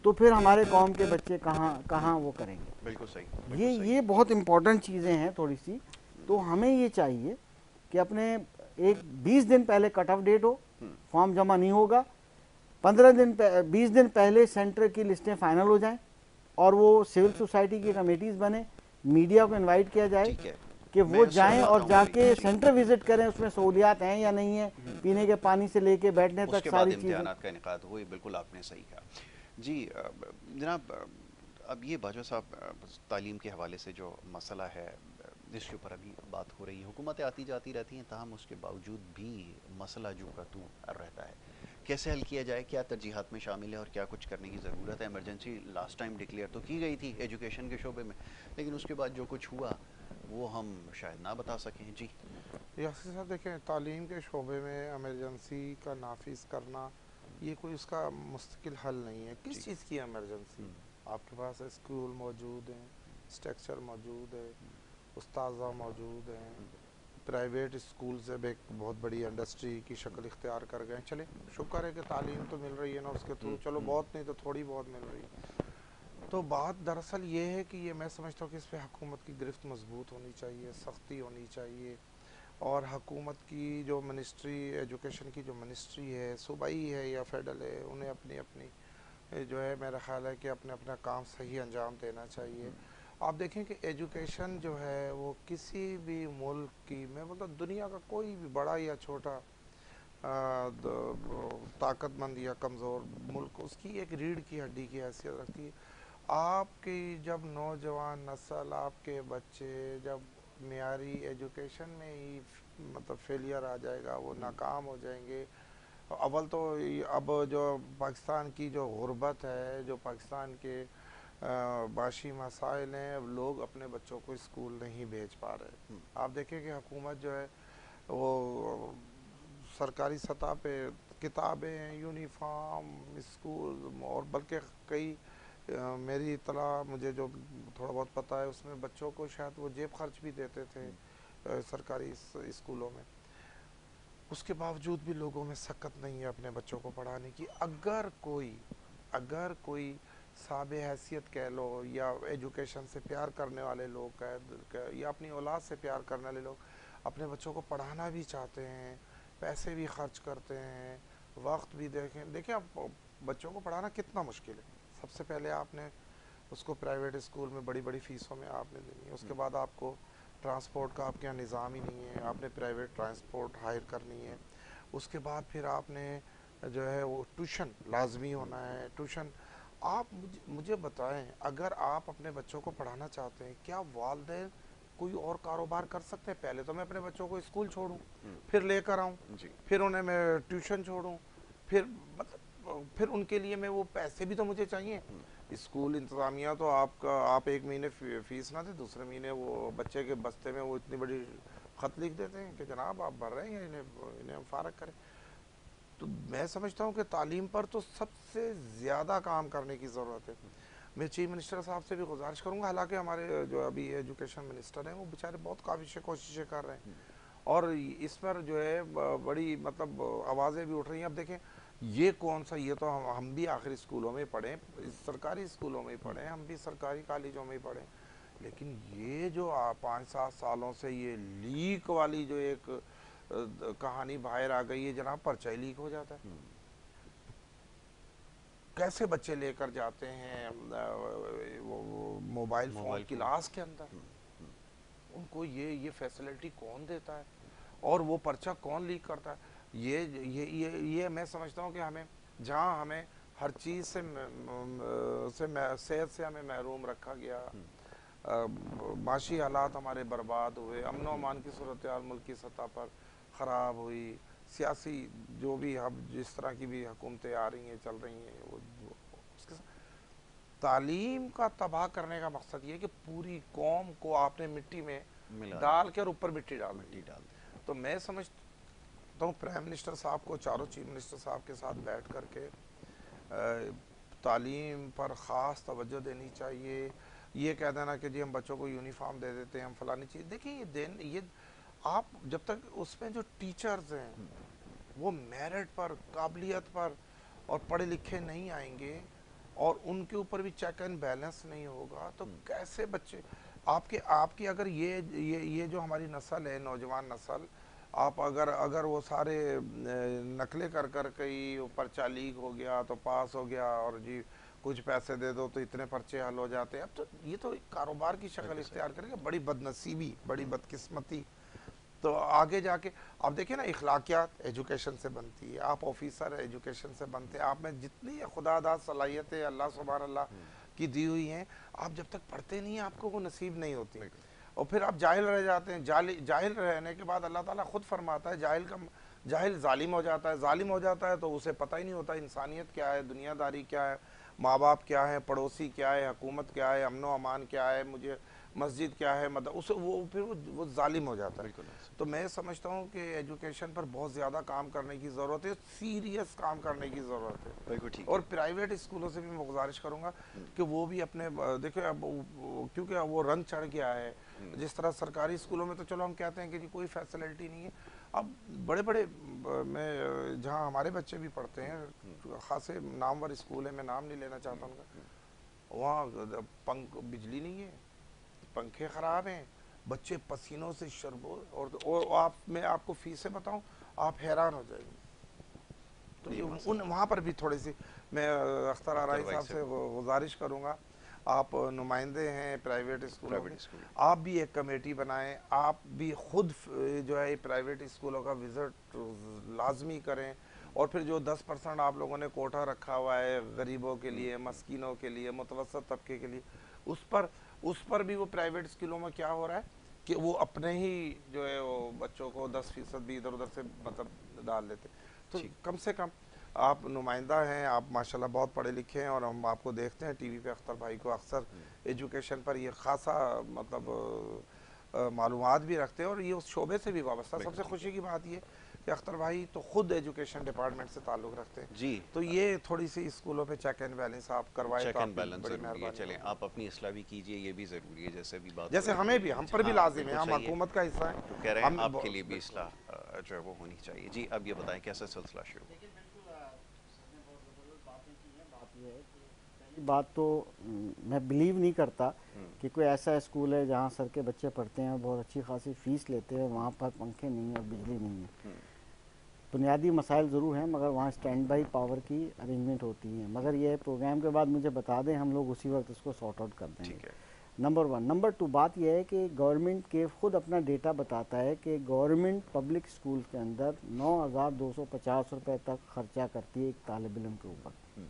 تو پھر ہمارے قوم کے بچے کہاں وہ کریں گے. بالکل صحیح. یہ بہت امپورٹنٹ چیزیں ہیں تھوڑی سی. تو ہمیں یہ چاہیے کہ اپنے 20 دن پہلے کٹ آف ڈیٹ ہو, فارم جمع نہیں ہوگا, 20 دن پہلے سینٹر کی لسٹیں فائنل ہو جائیں اور وہ سول سوسائٹی کی کمیٹیز بنے, میڈیا کو انوائٹ کیا جائے کہ وہ جائیں اور جا کے سینٹر وزٹ کریں, اس میں سہولیات ہیں یا نہیں ہیں, پینے کے پانی سے لے کے بیٹھنے تک ساری چیزیں. امتحانات کا انعقاد ہوئے. بالکل آپ نے صحیح کہا. جی جناب, اب یہ باجوہ صاحب, تعلیم کے حوالے سے جو مسئلہ ہے جس کے اوپر ابھی بات ہو رہی ہے, حکومتیں آتی جاتی رہتی ہیں, تاہم اس کے باوجود بھی مسئلہ جو کا تو رہتا ہے. کیسے حل کیا جائے, کیا ترجیحات میں شامل ہے اور کیا کچھ کرنے کی ضرورت ہے؟ ایمرجنسی لاسٹ ٹائم ڈکلیئر تو کی گئی تھی ایجوکیشن کے شعبے میں, لیکن اس کے بعد جو کچھ ہوا وہ ہم شاید نہ بتا سکیں. جی یاسر صاحب دیکھیں, تعلیم کے شعبے میں ایمرجنسی کا نافذ کرنا یہ کوئی اس کا مستقل حل نہیں ہے. کس چیز کی ایمرجنسی؟ آپ کے پاس اسکول موجود ہیں, اسٹرکچر موجود ہے, استاذہ موجود ہیں, پرائیویٹ اسکول سے بھی ایک بہت بڑی انڈسٹری کی شکل اختیار کر گئے. چلے شکر ہے کہ تعلیم تو مل رہی ہے نا اس کے تھرو, چلو بہت نہیں تو تھوڑی بہت مل رہی ہے. تو بات دراصل یہ ہے کہ یہ میں سمجھتا ہوں کہ اس پہ حکومت کی گرفت مضبوط ہونی چاہیے, سختی ہونی چاہیے, اور حکومت کی جو منسٹری ایجوکیشن کی جو منسٹری ہے, صوبائی ہے یا فیڈرل ہے, انہیں اپنی جو ہے میرا خیال ہے کہ اپنا کام صحیح انجام دینا چاہیے. آپ دیکھیں کہ ایجوکیشن جو ہے وہ کسی بھی ملک کی, میں بولتا دنیا کا کوئی بھی بڑا یا چھوٹا طاقت مند یا کمزور ملک, اس کی ایک ریڑھ کی ہڈی کی حیثیت رکھتی ہے. آپ کی جب نوجوان نسل, آپ کے بچے جب معیاری ایجوکیشن میں ہی مطلب فیلئر آ جائے گا, وہ ناکام ہو جائیں گے. اول تو اب جو پاکستان کی جو غربت ہے, جو پاکستان کے معاشی مسائل ہیں, لوگ اپنے بچوں کو اسکول نہیں بھیج پا رہے. آپ دیکھیں کہ حکومت جو ہے وہ سرکاری سطح پہ کتابیں, یونیفارم, اسکول, اور بلکہ کئی میری اطلاع مجھے جو تھوڑا بہت پتہ ہے اس میں بچوں کو شاید وہ جیب خرچ بھی دیتے تھے سرکاری اسکولوں میں. اس کے باوجود بھی لوگوں میں سخت نہیں ہے اپنے بچوں کو پڑھانے کی. اگر کوئی صاحب حیثیت کہہ لو, یا ایجوکیشن سے پیار کرنے والے لوگ یا اپنی اولاد سے پیار کرنے والے لوگ اپنے بچوں کو پڑھانا بھی چاہتے ہیں, پیسے بھی خرچ کرتے ہیں, وقت بھی دیکھیں آپ بچوں کو پڑھانا کتنا مشکل ہے. سب سے پہلے آپ نے اس کو پرائیویٹ اسکول میں بڑی بڑی فیسوں میں آپ نے دینی ہے. اس کے بعد آپ کو ٹرانسپورٹ کا آپ کے یہاں نظام ہی نہیں ہے, آپ نے پرائیویٹ ٹرانسپورٹ ہائر کرنی ہے. اس کے بعد پھر آپ نے جو ہے وہ ٹیوشن لازمی ہونا ہے. ٹیوشن آپ مجھے بتائیں, اگر آپ اپنے بچوں کو پڑھانا چاہتے ہیں, کیا والدین کوئی اور کاروبار کر سکتے ہیں؟ پہلے تو میں اپنے بچوں کو اسکول چھوڑوں, پھر لے کر آؤں, پھر انہیں میں ٹیوشن چھوڑوں, پھر ان کے لیے میں وہ پیسے بھی تو مجھے چاہیے. اسکول انتظامیہ تو آپ ایک مہینے فیس نہ دیں, دوسرے مہینے وہ بچے کے بستے میں وہ اتنی بڑی خط لکھ دیتے ہیں کہ جناب آپ بھر رہے ہیں, انہیں فارغ کریں. تو میں سمجھتا ہوں کہ تعلیم پر تو سب سے زیادہ کام کرنے کی ضرورت ہے. میں چیف منسٹر صاحب سے بھی گزارش کروں گا, حالانکہ ہمارے جو ابھی ایجوکیشن منسٹر ہیں وہ بیچارے بہت کافی کوششیں کر رہے ہیں, اور اس پر جو ہے بڑی مطلب آوازیں بھی اٹھ رہی ہیں. اب دیکھیں یہ کون سا, یہ تو ہم بھی آخری اسکولوں میں پڑھیں, سرکاری اسکولوں میں پڑھیں, ہم بھی سرکاری کالجوں میں پڑھیں, لیکن یہ جو 5-7 سالوں سے یہ لیک والی جو ایک کہانی باہر آ گئی ہے جناب, پرچہ لیک ہو جاتا ہے. کیسے بچے لے کر جاتے ہیں موبائل فون کلاس کے اندر, ان کو یہ فیسلٹی کون دیتا ہے, اور وہ پرچہ کون لیک کرتا ہے؟ یہ میں سمجھتا ہوں کہ ہمیں جہاں ہمیں ہر چیز سے صحت سے ہمیں محروم رکھا گیا, معاشی حالات ہمارے برباد ہوئے, امن و امان کی صورتحال ملک کی سطح پر خراب ہوئی, سیاسی جو بھی اب جس طرح کی بھی حکومتیں آ رہی ہیں چل رہی ہیں, وہ اس کے تعلیم کا تباہ کرنے کا مقصد یہ کہ پوری قوم کو آپ نے مٹی میں ڈال کے اور اوپر مٹی ڈال دی. تو میں سمجھتا ہوں پرائم منسٹر صاحب کو, چاروں چیف منسٹر صاحب کے ساتھ بیٹھ کر کے تعلیم پر خاص توجہ دینی چاہیے. یہ کہہ دینا کہ جی ہم بچوں کو یونیفارم دے دیتے ہیں, ہم فلانی چیز, دیکھیں یہ آپ جب تک اس میں جو ٹیچرز ہیں وہ میرٹ پر, قابلیت پر اور پڑھے لکھے نہیں آئیں گے اور ان کے اوپر بھی چیک اینڈ بیلنس نہیں ہوگا تو کیسے بچے آپ کی اگر یہ جو ہماری نسل ہے, نوجوان نسل, آپ اگر وہ سارے نقلیں کر کئی پرچہ لیک ہو گیا تو پاس ہو گیا اور جی کچھ پیسے دے دو تو اتنے پرچے حل ہو جاتے ہیں, اب تو یہ تو کاروبار کی شکل اختیار کرے گا. بڑی بد نصیبی, بڑی بدقسمتی. تو آگے جا کے آپ دیکھیں نا, اخلاقیات ایجوکیشن سے بنتی ہے, آپ آفیسر ایجوکیشن سے بنتے ہیں, آپ میں جتنی خدا داد صلاحیتیں اللہ سبحان اللہ کی دی ہوئی ہیں, آپ جب تک پڑھتے نہیں ہیں آپ کو وہ نصیب نہیں ہوتی, اور پھر آپ جاہل رہ جاتے ہیں. جاہل رہنے کے بعد اللہ تعالیٰ خود فرماتا ہے جاہل ظالم ہو جاتا ہے. ظالم ہو جاتا ہے تو اسے پتہ ہی نہیں ہوتا انسانیت کیا ہے, دنیا داری کیا ہے, ماں باپ کیا ہے, پڑوسی کیا ہے, حکومت کیا ہے, امن و امان کیا ہے, مجھے مسجد کیا ہے, وہ ظالم ہو جاتا ہے. تو میں سمجھتا ہوں کہ ایجوکیشن پر بہت زیادہ کام کرنے کی ضرورت ہے, سیریس کام کرنے کی ضرورت ہے. اور پرائیویٹ اسکولوں سے بھی میں گزارش کروں گا کہ وہ بھی اپنے دیکھیں اب کیونکہ وہ رنگ چڑھ گیا ہے. جس طرح سرکاری اسکولوں میں تو چلو ہم کہتے ہیں کہ جی کوئی فیسلٹی نہیں ہے, اب بڑے میں جہاں ہمارے بچے بھی پڑھتے ہیں, خاصے نامور اسکول ہیں, میں نام نہیں لینا چاہتا ان کا, وہاں بجلی نہیں ہے, پنکھے خراب ہیں, بچے پسینوں سے شربو, اور میں آپ کو فیسیں بتاؤں آپ حیران ہو جائیں گے. تو وہاں پر بھی تھوڑی سی میں اختر آرائی صاحب سے گزارش کروں گا, آپ نمائندے ہیں پرائیویٹ اسکولوں میں, آپ بھی ایک کمیٹی بنائیں, آپ بھی خود جو ہے پرائیویٹ اسکولوں کا وزٹ لازمی کریں, اور پھر جو 10% آپ لوگوں نے کوٹا رکھا ہوا ہے غریبوں کے لیے, مسکینوں کے لیے, متوسط طبقے کے لیے, اس پر بھی وہ پرائیویٹ اسکولوں میں کیا ہو رہا ہے کہ وہ اپنے ہی جو ہے وہ بچوں کو 10% بھی ادھر ادھر سے مطلب ڈال دیتے. تو کم سے کم آپ نمائندہ ہیں, آپ ماشاءاللہ بہت پڑھے لکھے ہیں, اور ہم آپ کو دیکھتے ہیں ٹی وی پہ, اختر بھائی کو اکثر ایجوکیشن پر یہ خاصا مطلب معلومات بھی رکھتے ہیں, اور یہ اس شعبے سے بھی وابستہ. سب سے خوشی کی بات یہ کہ اختر بھائی تو خود ایجوکیشن ڈپارٹمنٹ سے تعلق رکھتے ہیں جی, تو یہ تھوڑی سی اسکولوں پہ چیک اینڈ بیلنس آپ کروائیں تو آپ کی بڑی مہربانی. چلیں آپ اپنی اصلاح بھی کیجئے, یہ بھی ضروری ہے, جیسے بھی بات جیسے ہمیں بھی, ہم پر بھی لازم ہے, ہم حکومت کا حصہ ہیں, تو کہہ رہے ہیں آپ کے لیے بھی اصلاح جو ہے وہ ہونی چاہیے. جی اب یہ بتائیں کیسا سلسلہ شروع؟ دیکھیں بالکل سب نے بہت زبردست باتیں کی ہیں. بات یہ ہے کہ پہلی بات تو میں بلیو نہیں کرتا کہ کوئی ایسا اسکول ہے جہاں سر کے بچے پڑھتے ہیں اور بہت اچھی خاصی فیس لیتے ہیں, وہاں پر پنکھے نہیں ہیں اور بجلی نہیں ہے. بنیادی مسائل ضرور ہیں مگر وہاں اسٹینڈ بائی پاور کی ارینجمنٹ ہوتی ہیں, مگر یہ پروگرام کے بعد مجھے بتا دیں, ہم لوگ اسی وقت اس کو سارٹ آؤٹ کر دیں گے. نمبر 1. نمبر 2 بات یہ ہے کہ گورنمنٹ کے خود اپنا ڈیٹا بتاتا ہے کہ گورنمنٹ پبلک اسکول کے اندر 9,250 روپے تک خرچہ کرتی ہے ایک طالب علم کے اوپر,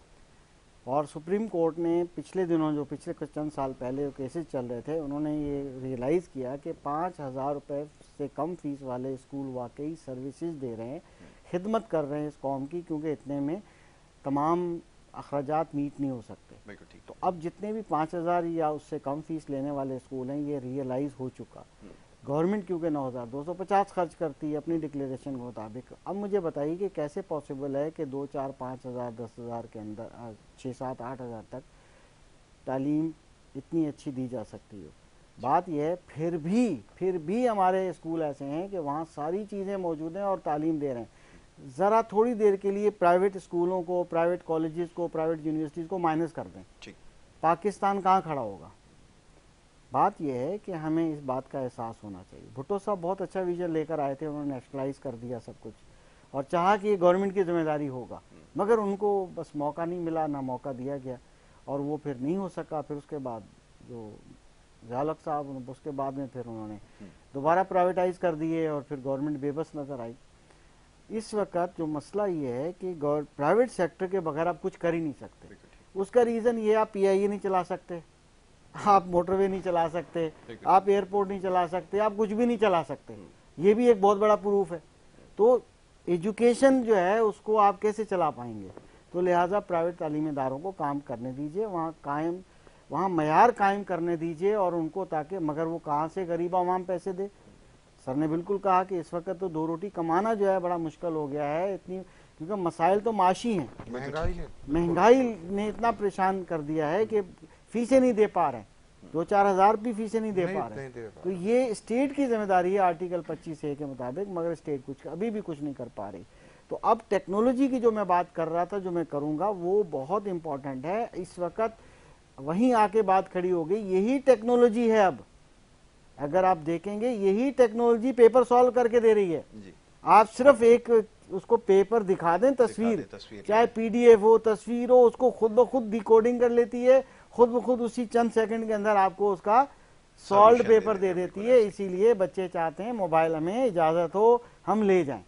اور سپریم کورٹ نے پچھلے دنوں جو پچھلے چند سال پہلے کیسز چل رہے تھے, انہوں نے یہ ریئلائز کیا کہ 5,000 روپے سے کم فیس والے اسکول واقعی سروسز دے رہے ہیں, خدمت کر رہے ہیں اس قوم کی, کیونکہ اتنے میں تمام اخراجات میٹ نہیں ہو سکتے. تو اب جتنے بھی 5,000 یا اس سے کم فیس لینے والے اسکول ہیں یہ ریئلائز ہو چکا. گورنمنٹ کیونکہ 9,250 خرچ کرتی ہے اپنی ڈکلیریشن کے مطابق. اب مجھے بتائیے کہ کیسے پاسبل ہے کہ 2, 4, 5,000, 10,000 کے اندر 6, 7, 8,000 تک تعلیم اتنی اچھی دی جا سکتی ہو. بات یہ ہے پھر بھی ہمارے اسکول ایسے ہیں کہ وہاں ساری چیزیں موجود ہیں اور تعلیم دے رہے ہیں. ذرا تھوڑی دیر کے لیے پرائیویٹ اسکولوں کو, پرائیویٹ کالجز کو, پرائیویٹ یونیورسٹیز کو مائنس کر دیں, پاکستان کہاں کھڑا ہوگا؟ بات یہ ہے کہ ہمیں اس بات کا احساس ہونا چاہیے. بھٹو صاحب بہت اچھا ویژن لے کر آئے تھے, انہوں نے نیشنلائز کر دیا سب کچھ اور چاہا کہ یہ گورنمنٹ کی ذمہ داری ہوگا, مگر ان کو بس موقع نہیں ملا, نہ موقع دیا گیا, اور وہ پھر نہیں ہو سکا. پھر اس کے بعد جو ضیاء-الحق صاحب, اس کے بعد میں پھر انہوں نے دوبارہ پرائیویٹائز کر دیے اور پھر گورنمنٹ بے بس نظر آئی. اس وقت جو مسئلہ یہ ہے کہ پرائیویٹ سیکٹر کے بغیر آپ کچھ کر ہی نہیں سکتے. اس کا ریزن یہ, آپ پی آئی اے نہیں چلا سکتے, آپ موٹر وے نہیں چلا سکتے, آپ ایئرپورٹ نہیں چلا سکتے, آپ کچھ بھی نہیں چلا سکتے. یہ بھی ایک بہت بڑا پروف ہے. تو ایجوکیشن جو ہے اس کو آپ کیسے چلا پائیں گے؟ تو لہٰذا پرائیویٹ تعلیمی اداروں کو کام کرنے دیجئے، وہاں معیار قائم کرنے دیجئے اور ان کو، تاکہ مگر وہ کہاں سے غریب عوام پیسے دے. سر نے بالکل کہا کہ اس وقت تو 2 روٹی کمانا جو ہے بڑا مشکل ہو گیا ہے، کیونکہ مسائل تو معاشی ہیں، مہنگائی نے اتنا پریشان کر دیا ہے کہ فیسیں نہیں دے پا رہے ہیں، 2-4 ہزار بھی فیسیں نہیں دے پا رہے ہیں. تو یہ اسٹیٹ کی ذمہ داری ہے آرٹیکل 25A کے مطابق، مگر اسٹیٹ ابھی بھی کچھ نہیں کر پا رہی. تو اب ٹیکنالوجی کی جو میں بات کر رہا تھا، جو میں کروں گا، وہ بہت امپورٹنٹ ہے. اس وقت وہیں آ کے بات کھڑی ہو گئی، یہی ٹیکنالوجی ہے. اب اگر آپ دیکھیں گے یہی ٹیکنالوجی پیپر سالو کر کے دے رہی ہے. آپ صرف ایک اس کو پیپر دکھا دیں، تصویر چاہے PDF ہو، تصویر ہو، اس کو خود بخود ڈیکوڈنگ کر لیتی ہے، خود بخود اسی چند سیکنڈ کے اندر آپ کو اس کا سالوڈ پیپر دے دیتی ہے. اسی لیے بچے چاہتے ہیں موبائل ہمیں اجازت ہو ہم لے جائیں.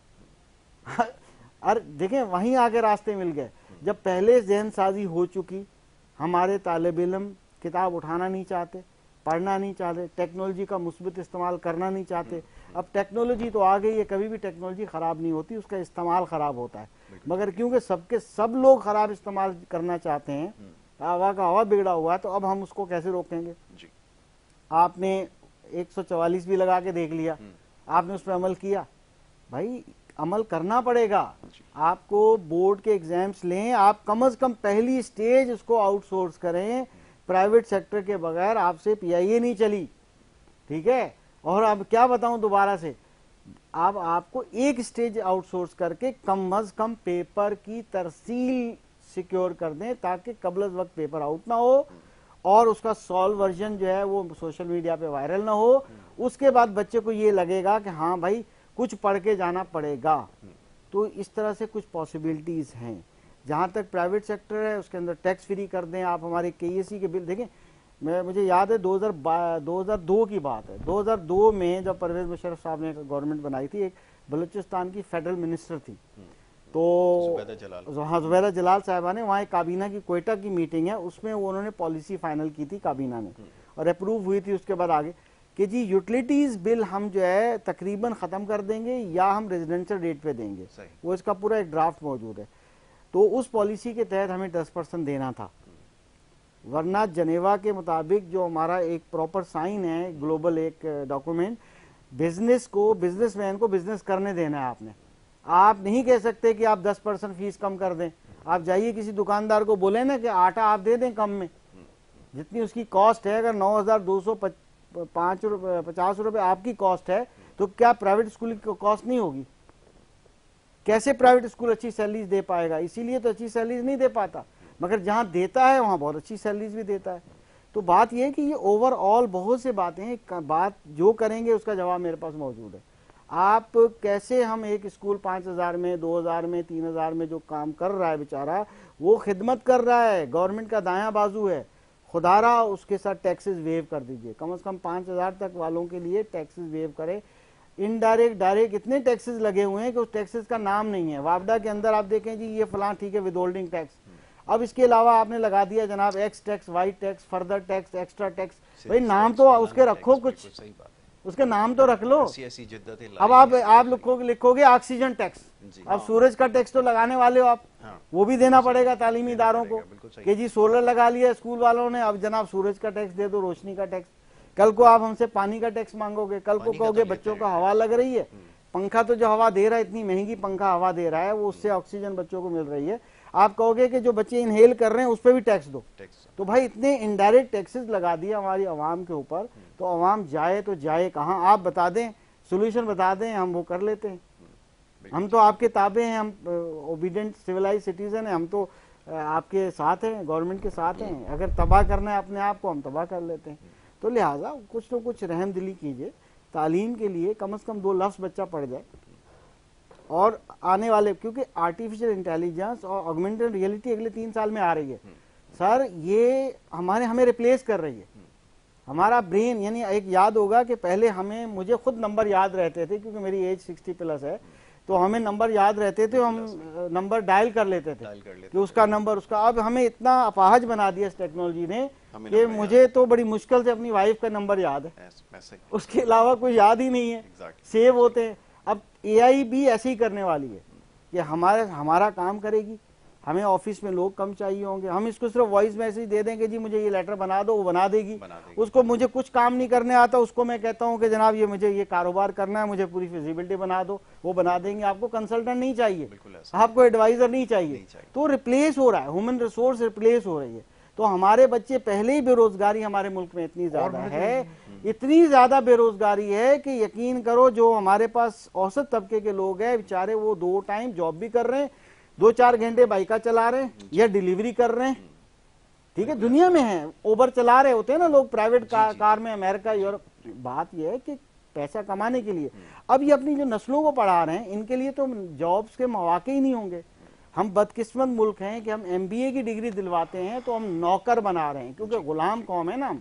اور دیکھیں وہیں آگے راستے مل گئے. جب پہلے ذہن سازی ہو چکی، ہمارے طالب علم کتاب اٹھانا نہیں چاہتے، پڑھنا نہیں چاہتے، ٹیکنالوجی کا مثبت استعمال کرنا نہیں چاہتے. اب ٹیکنالوجی تو آ گئی ہے، کبھی بھی ٹیکنالوجی خراب نہیں ہوتی، اس کا استعمال خراب ہوتا ہے. مگر کیونکہ سب لوگ خراب استعمال کرنا چاہتے ہیں، ہوا کا ہوا بگڑا ہوا ہے، تو اب ہم اس کو کیسے روکیں گے؟ آپ نے 144 بھی لگا کے دیکھ لیا، آپ نے اس پہ عمل کیا؟ بھائی عمل کرنا پڑے گا. آپ کو بورڈ کے ایگزامس لیں، آپ کم از کم پہلی سٹیج اس کو آؤٹ سورس کریں. پرائیویٹ سیکٹر کے بغیر آپ سے PIA نہیں چلی، ٹھیک ہے؟ اور اب کیا بتاؤں دوبارہ سے، آپ کو ایک سٹیج آؤٹ سورس کر کے کم از کم پیپر کی ترسیل سیکیور کر دیں، تاکہ قبل از وقت پیپر آؤٹ نہ ہو اور اس کا سالو ورژن جو ہے وہ سوشل میڈیا پہ وائرل نہ ہو. اس کے بعد بچے کو یہ لگے گا کہ ہاں بھائی کچھ پڑھ کے جانا پڑے گا. تو اس طرح سے کچھ پاسبلٹیز ہیں. جہاں تک پرائیویٹ سیکٹر ہے اس کے اندر ٹیکس فری کر دیں. آپ ہمارے KSE کے بل دیکھیں، مجھے یاد ہے 2002 کی بات ہے. 2002 میں جب پرویز مشرف صاحب نے گورنمنٹ بنائی تھی، ایک بلوچستان کی فیڈرل منسٹر تھی، تو زبیدہ جلال صاحبہ نے وہاں ایک کابینہ کی کوئٹہ کی میٹنگ ہے، اس میں انہوں نے پالیسی فائنل کی تھی کابینہ نے، اور اپروو ہوئی تھی. اس کے بعد آگے کہ جی یوٹیلیٹیز بل ہم جو ہے تقریباً ختم کر دیں گے یا ہم ریزیڈنشل ریٹ پہ دیں گے. وہ اس کا پورا ایک ڈرافٹ موجود ہے. تو اس پالیسی کے تحت ہمیں 10% دینا تھا، ورنہ جنیوا کے مطابق جو ہمارا ایک پراپر سائن ہے گلوبل ایک ڈاکومنٹ، بزنس مین کو بزنس کرنے دینا ہے. آپ نہیں کہہ سکتے کہ آپ 10% فیس کم کر دیں. آپ جائیے کسی دکاندار کو بولیں نا کہ آٹا آپ دے دیں کم میں، جتنی اس کی کاسٹ ہے، اگر 9,250 روپے آپ کی کاسٹ ہے، تو کیا پرائیویٹ اسکول کی کاسٹ نہیں ہوگی؟ کیسے پرائیویٹ اسکول اچھی سیلریز دے پائے گا؟ اسی لیے تو اچھی سیلریز نہیں دے پاتا، مگر جہاں دیتا ہے وہاں بہت اچھی سیلریز بھی دیتا ہے. تو بات یہ ہے کہ یہ اوور آل بہت سے باتیں ہیں، بات جو کریں گے اس کا جواب میرے پاس موجود ہے. آپ کیسے ہم ایک اسکول 5,000 میں 2,000 میں 3,000 میں جو کام کر رہا ہے بیچارہ، وہ خدمت کر رہا ہے، گورنمنٹ کا دایاں بازو ہے، خدا را اس کے ساتھ ٹیکسز ویو کر دیجئے. کم از کم 5,000 تک والوں کے لیے ٹیکسز ویو کرے. انڈائریکٹ ڈائریکٹ اتنے ٹیکسز لگے ہوئے ہیں کہ اس ٹیکسز کا نام نہیں ہے. وابڈا کے اندر آپ دیکھیں جی یہ فلاں ٹھیک ہے ود ہولڈنگ ٹیکس، اب اس کے علاوہ آپ نے لگا دیا جناب X tax, Y tax, further tax, extra tax. بھائی نام تو اس کے رکھو، کچھ اس کے نام تو رکھ لو. اب آپ لکھو گے آکسیجن ٹیکس، اب سورج کا ٹیکس تو لگانے والے ہو آپ، وہ بھی دینا پڑے گا تعلیمی اداروں کو کہ جی سولر لگا لیا اسکول والوں نے، اب جناب سورج کا ٹیکس دے دو، روشنی کا ٹیکس. کل کو آپ ہم سے پانی کا ٹیکس مانگو گے، کل کو کہو گے بچوں کا ہوا لگ رہی ہے، پنکھا تو جو ہوا دے رہا ہے، اتنی مہنگی پنکھا ہوا دے رہا ہے، وہ اس سے آکسیجن بچوں کو مل رہی ہے، آپ کہو گے کہ جو بچے انہیل کر رہے ہیں اس پہ بھی ٹیکس دو. تو بھائی اتنے انڈائریکٹ ٹیکسز لگا دیا ہماری عوام کے اوپر، تو عوام جائے تو جائے کہاں؟ آپ بتا دیں، سولوشن بتا دیں، ہم وہ کر لیتے ہیں. ہم تو آپ کے تابع ہیں، ہم اوبیڈینٹ سویلائز سٹیزن ہیں، ہم تو آپ کے ساتھ ہیں، گورنمنٹ کے ساتھ ہیں. اگر تباہ کرنا ہے اپنے آپ کو، ہم تباہ کر لیتے ہیں. تو لہٰذا کچھ تو کچھ رحم دلی کیجئے. تعلیم کے لیے کم از کم 2 لفظ بچہ پڑھ جائے، اور آنے والے، کیونکہ آرٹیفیشل انٹیلیجنس اور آگمنٹڈ ریئلٹی اگلے 3 سال میں آ رہی ہے سر، یہ ہمیں ریپلیس کر رہی ہے. ہمارا برین، یعنی ایک یاد ہوگا کہ پہلے مجھے خود نمبر یاد رہتے تھے، کیونکہ میری ایج 60+ ہے، تو ہمیں نمبر یاد رہتے تھے، ہم نمبر ڈائل کر لیتے تھے کہ اس کا نمبر اس کا. اب ہمیں اتنا اپاہج بنا دیا اس ٹیکنالوجی نے کہ مجھے تو بڑی مشکل سے اپنی وائف کا نمبر یاد ہے، اس کے علاوہ کوئی یاد ہی نہیں ہے، سیو ہوتے ہیں. اب AI بھی ایسے ہی کرنے والی ہے کہ ہمارا کام کرے گی. ہمیں آفس میں لوگ کم چاہیے ہوں گے, ہم اس کو صرف وائس میسج دے دیں کہ جی مجھے یہ لیٹر بنا دو, وہ بنا دے گی. اس کو مجھے کچھ کام نہیں کرنے آتا, اس کو میں کہتا ہوں کہ جناب یہ مجھے یہ کاروبار کرنا ہے, مجھے پوری فیزیبلٹی بنا دو, وہ بنا دیں گے. آپ کو کنسلٹنٹ نہیں چاہیے, آپ کو ایڈوائزر نہیں چاہیے. تو ریپلیس ہو رہا ہے, ہیومن ریسورس ریپلیس ہو رہی ہے. تو ہمارے بچے پہلے ہی بے روزگاری ہمارے ملک میں اتنی زیادہ ہے, اتنی زیادہ بے روزگاری ہے کہ یقین کرو جو ہمارے پاس اوسط طبقے کے لوگ ہیں بیچارے وہ 2 ٹائم جاب بھی کر رہے ہیں, 2-4 گھنٹے بائکہ چلا رہے ہیں یا ڈیلیوری کر رہے ہیں. ٹھیک ہے, دنیا میں ہیں, اوبر چلا رہے ہوتے ہیں نا لوگ پرائیویٹ کار میں, امریکہ یورپ. بات یہ ہے کہ پیسہ کمانے کے لیے. اب یہ اپنی جو نسلوں کو پڑھا رہے ہیں, ان کے لیے تو جابز کے مواقع ہی نہیں ہوں گے. ہم بدقسمت ملک ہیں کہ ہم ایم بی اے کی ڈگری دلواتے ہیں تو ہم نوکر بنا رہے ہیں, کیونکہ غلام قوم ہے نا,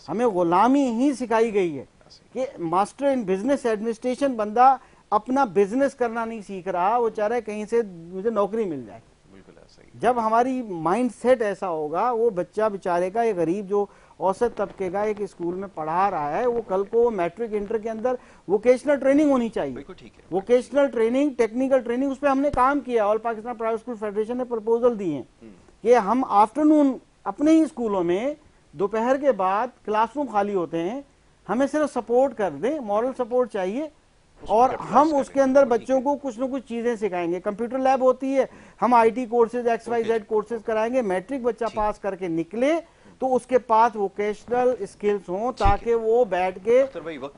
ہمیں غلامی ہی سکھائی گئی ہے کہ ماسٹر ان بزنس ایڈمنسٹریشن بندہ اپنا بزنس کرنا نہیں سیکھ رہا, وہ چاہ رہا ہے کہیں سے مجھے نوکری مل جائے. جب ہماری مائنڈ سیٹ ایسا ہوگا, وہ بچہ بیچارے کا, ایک غریب جو اوسط طبقے کا ایک اسکول میں پڑھا رہا ہے, وہ کل کو میٹرک انٹر کے اندر ووکیشنل ٹریننگ ہونی چاہیے. ووکیشنل ٹریننگ, ٹیکنیکل ٹریننگ, اس پہ ہم نے کام کیا. آل پاکستان پرائیویٹ اسکول فیڈریشن نے پرپوزل دی ہیں کہ ہم آفٹرنون اپنے ہی اسکولوں میں دوپہر کے بعد کلاس روم خالی ہوتے ہیں, ہمیں صرف سپورٹ کر دیں, مورل سپورٹ چاہیے, اور ہم اس کے اندر بچوں کو کچھ نہ کچھ چیزیں سکھائیں گے. کمپیوٹر لیب ہوتی ہے, ہم I T courses XYZ courses کرائیں گے. میٹرک بچہ پاس کر کے نکلے تو اس کے پاس ووکیشنل اسکلز ہوں, تاکہ وہ بیٹھ کے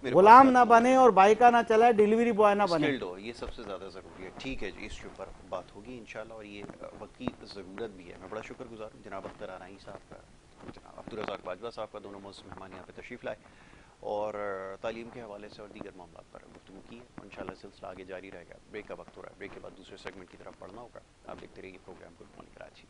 غلام نہ بنے اور بائکہ نہ چلائے, ڈیلیوری بوائے نہ بنے. یہ سب سے زیادہ ضروری ہے. ٹھیک ہے جی, اس کے اوپر بات ہوگی انشاءاللہ, اور یہ وقت کی ضرورت بھی ہے. میں بڑا شکر گزار ہوں جناب اختر آنائی صاحب کا, جناب عبدالرزاق باجوہ صاحب کا, دونوں معزز مہمان یہاں پہ تشریف لائے اور تعلیم کے حوالے سے اور دیگر معاملات پر گفتگو کی ہے. انشاءاللہ سلسلہ آگے جاری رہے گا. بریک کا وقت ہو رہا ہے, بریک کے بعد دوسرے سیگمنٹ کی طرف بڑھنا ہوگا. آپ دیکھتے رہیے پروگرام گڈ مارننگ کراچی.